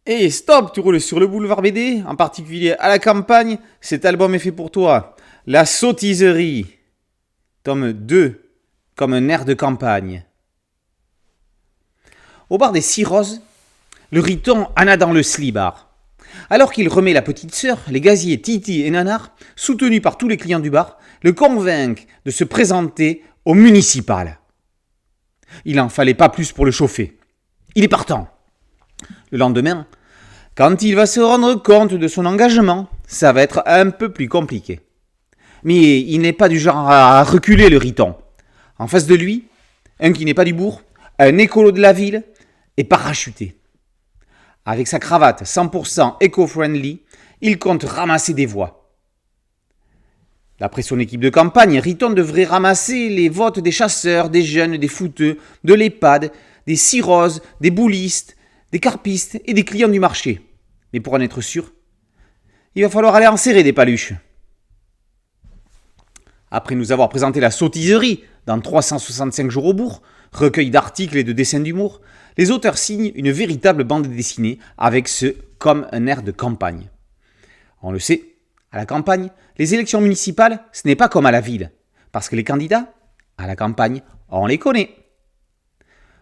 Et stop, tu roules sur le boulevard BD, en particulier à la campagne, cet album est fait pour toi. La sottiserie, tome 2, comme un air de campagne. Au bar des Six Roses, le riton Anna dans le slibard. Alors qu'il remet la petite sœur, les gaziers Titi et Nanar, soutenus par tous les clients du bar, le convainquent de se présenter au municipal. Il n'en fallait pas plus pour le chauffer. Il est partant. Le lendemain, quand il va se rendre compte de son engagement, ça va être un peu plus compliqué. Mais il n'est pas du genre à reculer, le riton. En face de lui, un qui n'est pas du bourg, un écolo de la ville, est parachuté. Avec sa cravate 100% éco-friendly, il compte ramasser des voix. D'après son équipe de campagne, Riton devrait ramasser les votes des chasseurs, des jeunes, des footeux, de l'EHPAD, des cirrhoses, des boulistes, des carpistes et des clients du marché. Mais pour en être sûr, il va falloir aller en serrer des paluches. Après nous avoir présenté la sottiserie dans 365 jours au bourg, recueil d'articles et de dessins d'humour, les auteurs signent une véritable bande dessinée avec ce comme un air de campagne. On le sait, à la campagne, les élections municipales, ce n'est pas comme à la ville, parce que les candidats, à la campagne, on les connaît.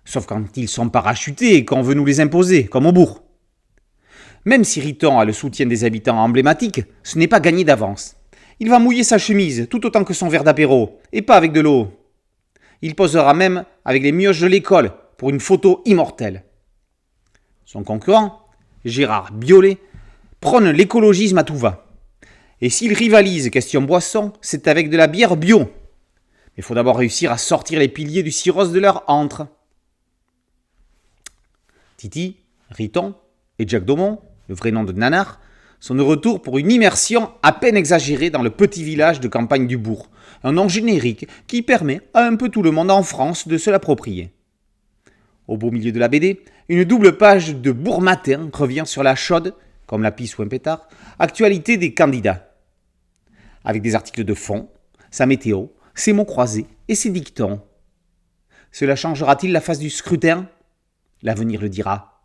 Sauf quand ils sont parachutés et qu'on veut nous les imposer, comme au bourg. Même si Riton a le soutien des habitants emblématiques, ce n'est pas gagné d'avance. Il va mouiller sa chemise tout autant que son verre d'apéro, et pas avec de l'eau. Il posera même avec les mioches de l'école pour une photo immortelle. Son concurrent, Gérard Biolay, prône l'écologisme à tout va. Et s'il rivalise question boisson, c'est avec de la bière bio. Mais il faut d'abord réussir à sortir les piliers du cirrhose de leur antre. Titi, Riton et Jack Daumont, le vrai nom de Nanar, sont de retour pour une immersion à peine exagérée dans le petit village de campagne du bourg. Un nom générique qui permet à un peu tout le monde en France de se l'approprier. Au beau milieu de la BD, une double page de Bourg Matin revient sur la chaude, comme la pisse ou un pétard, actualité des candidats. Avec des articles de fond, sa météo, ses mots croisés et ses dictons. Cela changera-t-il la face du scrutin ? L'avenir le dira.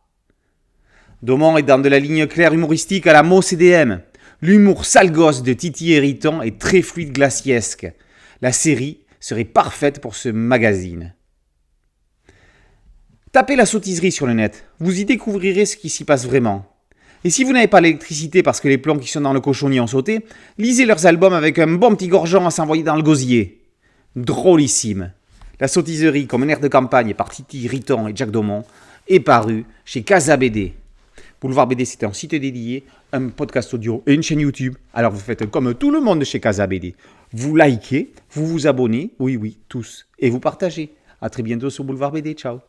Daumont est dans de la ligne claire humoristique à la Mo CDM. L'humour sale gosse de Titi et Riton est très fluide glaciesque. La série serait parfaite pour ce magazine. Tapez la sottiserie sur le net, vous y découvrirez ce qui s'y passe vraiment. Et si vous n'avez pas l'électricité parce que les plombs qui sont dans le cochonnier ont sauté, lisez leurs albums avec un bon petit gorgeon à s'envoyer dans le gosier. Drôlissime. La sottiserie comme un air de campagne par Titi, Riton et Jack Daumont est paru chez Casa BD. Boulevard BD, c'est un site dédié, un podcast audio et une chaîne YouTube. Alors vous faites comme tout le monde chez Casa BD. Vous likez, vous vous abonnez, oui, tous, et vous partagez. A très bientôt sur Boulevard BD, ciao.